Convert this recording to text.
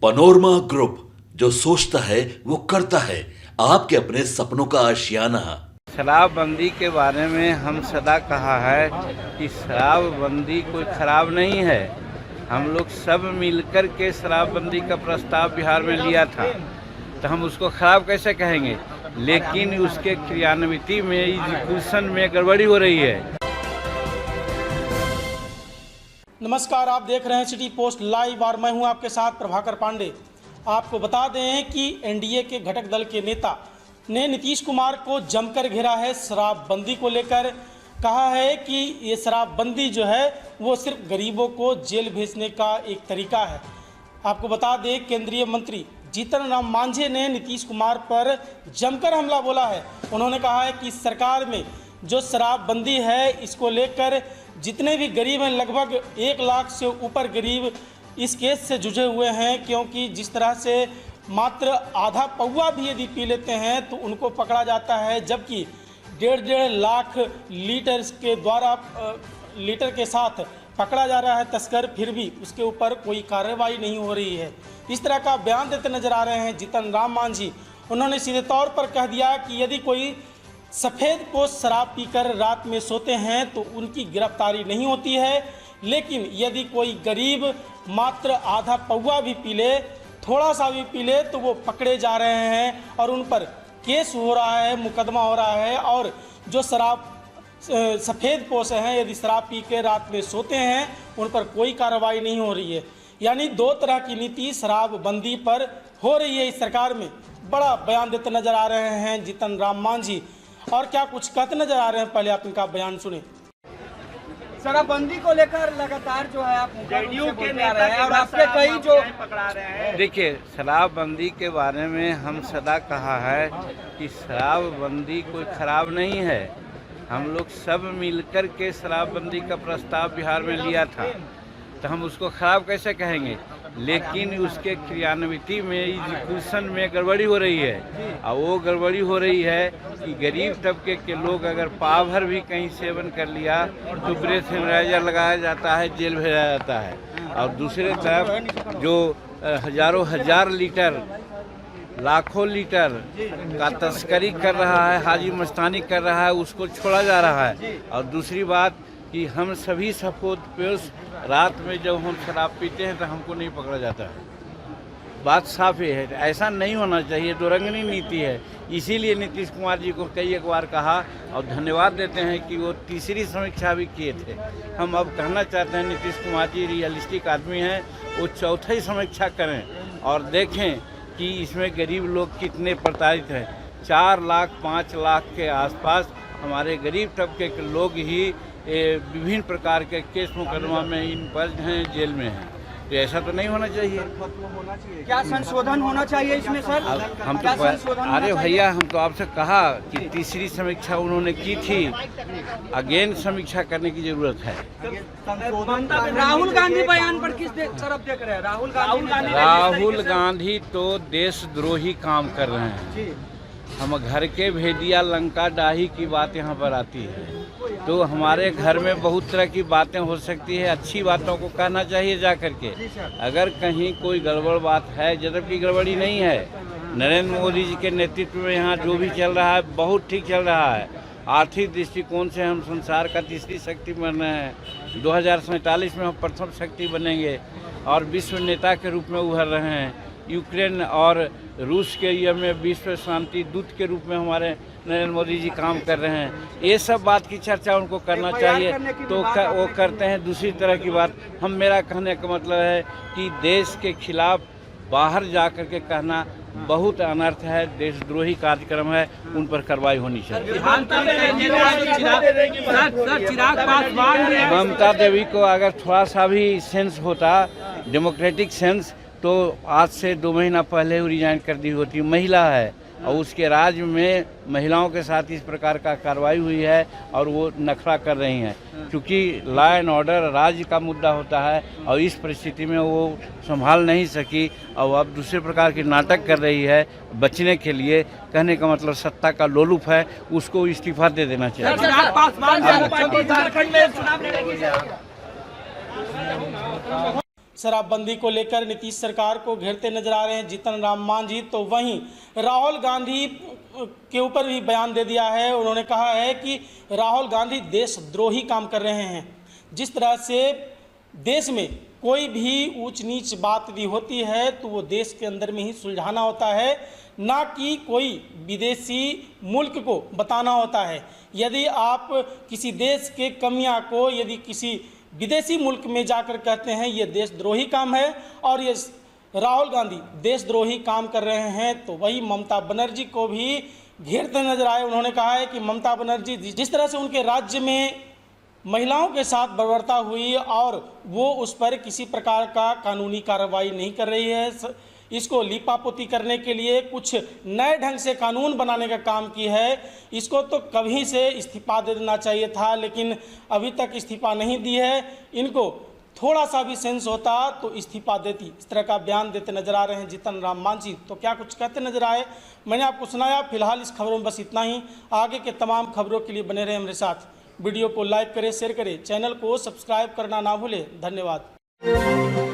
Panorama group, जो सोचता है वो करता है। आपके अपने सपनों का आशियाना। शराबबंदी के बारे में हम सदा कहा है कि शराबबंदी कोई खराब नहीं है। हम लोग सब मिलकर के शराबबंदी का प्रस्ताव बिहार में लिया था, तो हम उसको खराब कैसे कहेंगे। लेकिन उसके क्रियान्विति में, एग्जीक्यूशन में गड़बड़ी हो रही है। नमस्कार, आप देख रहे हैं सिटी पोस्ट लाइव और मैं हूं आपके साथ प्रभाकर पांडे। आपको बता दें कि एनडीए के घटक दल के नेता ने नीतीश कुमार को जमकर घेरा है। शराबबंदी को लेकर कहा है कि ये शराबबंदी जो है वो सिर्फ गरीबों को जेल भेजने का एक तरीका है। आपको बता दें, केंद्रीय मंत्री जीतन राम मांझी ने नीतीश कुमार पर जमकर हमला बोला है। उन्होंने कहा है कि सरकार में जो शराबबंदी है इसको लेकर जितने भी गरीब हैं, लगभग 1 लाख से ऊपर गरीब इस केस से जुझे हुए हैं, क्योंकि जिस तरह से मात्र आधा पौवा भी यदि पी लेते हैं तो उनको पकड़ा जाता है, जबकि 1.5 लाख लीटर के द्वारा लीटर के साथ पकड़ा जा रहा है तस्कर, फिर भी उसके ऊपर कोई कार्रवाई नहीं हो रही है। इस तरह का बयान देते नजर आ रहे हैं जीतन राम मांझी। उन्होंने सीधे तौर पर कह दिया कि यदि कोई सफ़ेद पोश शराब पीकर रात में सोते हैं तो उनकी गिरफ्तारी नहीं होती है, लेकिन यदि कोई गरीब मात्र आधा पौवा भी पी ले, थोड़ा सा भी पी ले, तो वो पकड़े जा रहे हैं और उन पर केस हो रहा है, मुकदमा हो रहा है। और जो सफ़ेद पोश हैं, यदि शराब पी के रात में सोते हैं उन पर कोई कार्रवाई नहीं हो रही है। यानी 2 तरह की नीति शराबबंदी पर हो रही है इस सरकार में। बड़ा बयान देते नजर आ रहे हैं जीतन राम मांझी, और क्या कुछ कहते नजर आ रहे हैं, पहले आप इनका बयान सुने। शराबबंदी को लेकर लगातार जो है आप जेडीयू के नेता हैं और आपके कई जो पकड़ा रहे हैं। देखिए, शराबबंदी के बारे में हम सदा कहा है कि शराबबंदी कोई खराब नहीं है। हम लोग सब मिलकर के शराबबंदी का प्रस्ताव बिहार में लिया था, तो हम उसको खराब कैसे कहेंगे। लेकिन उसके क्रियान्विति में, एग्जीक्यूशन में गड़बड़ी हो रही है। और वो गड़बड़ी हो रही है कि गरीब तबके के लोग अगर पाव भर भी कहीं सेवन कर लिया तो ब्रेथ एनालाइजर लगाया जाता है, जेल भेजा जाता है। और दूसरे तरफ जो हजारों हजार लीटर, लाखों लीटर का तस्करी कर रहा है, हाजी मस्तानी कर रहा है, उसको छोड़ा जा रहा है। और दूसरी बात कि हम सभी सफेदपोश रात में जब हम शराब पीते हैं तो हमको नहीं पकड़ा जाता है। बात साफ है, ऐसा नहीं होना चाहिए। दोरंगनी नीति है। इसीलिए नीतीश कुमार जी को कई एक बार कहा और धन्यवाद देते हैं कि वो तीसरी समीक्षा भी किए थे। हम अब कहना चाहते हैं नीतीश कुमार जी रियलिस्टिक आदमी हैं, वो चौथी समीक्षा करें और देखें कि इसमें गरीब लोग कितने प्रताड़ित हैं। 4 लाख 5 लाख के आसपास हमारे गरीब तबके के लोग ही विभिन्न प्रकार के केस मुकदमा में इन पर हैं, जेल में हैं। तो ऐसा तो नहीं होना चाहिए। क्या संशोधन होना चाहिए इसमें सर? हम तो अरे भैया, हम तो आपसे कहा कि तीसरी समीक्षा उन्होंने की थी, अगेन समीक्षा करने की जरूरत है। राहुल गांधी बयान पर किस तरफ देख रहे हैं? राहुल गांधी तो देशद्रोही काम कर रहे हैं। हम घर के भेदिया लंका डाही की बात यहाँ पर आती है, तो हमारे घर में बहुत तरह की बातें हो सकती है। अच्छी बातों को कहना चाहिए जा करके। अगर कहीं कोई गड़बड़ बात है, जबकि गड़बड़ी नहीं है, नरेंद्र मोदी जी के नेतृत्व में यहाँ जो भी चल रहा है बहुत ठीक चल रहा है। आर्थिक दृष्टिकोण से हम संसार का तीसरी शक्ति बन रहे हैं। 2047 में हम प्रथम शक्ति बनेंगे और विश्व नेता के रूप में उभर रहे हैं। यूक्रेन और रूस के ये में विश्व शांति दूत के रूप में हमारे नरेंद्र मोदी जी काम कर रहे हैं। ये सब बात की चर्चा उनको करना चाहिए, तो वो करते हैं। दूसरी तरह की बात, मेरा कहने का मतलब है कि देश के खिलाफ बाहर जा कर के कहना बहुत अनर्थ है, देशद्रोही कार्यक्रम है, उन पर कार्रवाई होनी चाहिए। ममता देवी को अगर थोड़ा सा भी सेंस होता, डेमोक्रेटिक सेंस, तो आज से 2 महीना पहले वो रिजाइन कर दी होती। महिला है और उसके राज्य में महिलाओं के साथ इस प्रकार का कार्रवाई हुई है और वो नखरा कर रही हैं। क्योंकि लॉ एंड ऑर्डर राज्य का मुद्दा होता है और इस परिस्थिति में वो संभाल नहीं सकी और अब दूसरे प्रकार के नाटक कर रही है बचने के लिए। कहने का मतलब सत्ता का लोलुप है, उसको इस्तीफा दे देना चाहिए। शराबबंदी को लेकर नीतीश सरकार को घेरते नजर आ रहे हैं जीतन राम मांझी। तो वहीं राहुल गांधी के ऊपर भी बयान दे दिया है। उन्होंने कहा है कि राहुल गांधी देशद्रोही काम कर रहे हैं। जिस तरह से देश में कोई भी ऊंच नीच बात भी होती है तो वो देश के अंदर में ही सुलझाना होता है, ना कि कोई विदेशी मुल्क को बताना होता है। यदि आप किसी देश के कमियां को यदि किसी विदेशी मुल्क में जाकर कहते हैं ये देशद्रोही काम है और ये राहुल गांधी देशद्रोही काम कर रहे हैं, तो वही ममता बनर्जी को भी घेरते नजर आए। उन्होंने कहा है कि ममता बनर्जी जिस तरह से उनके राज्य में महिलाओं के साथ बर्बरता हुई और वो उस पर किसी प्रकार का कानूनी कार्रवाई नहीं कर रही है, इसको लीपापोती करने के लिए कुछ नए ढंग से कानून बनाने का काम की है, इसको तो कभी से इस्तीफा दे देना चाहिए था, लेकिन अभी तक इस्तीफा नहीं दी है। इनको थोड़ा सा भी सेंस होता तो इस्तीफा देती। इस तरह का बयान देते नजर आ रहे हैं जीतन राम मांझी। तो क्या कुछ कहते नजर आए, मैंने आपको सुनाया। फिलहाल इस खबरों में बस इतना ही। आगे के तमाम खबरों के लिए बने रहे हमारे साथ। वीडियो को लाइक करें, शेयर करें, चैनल को सब्सक्राइब करना ना भूलें। धन्यवाद।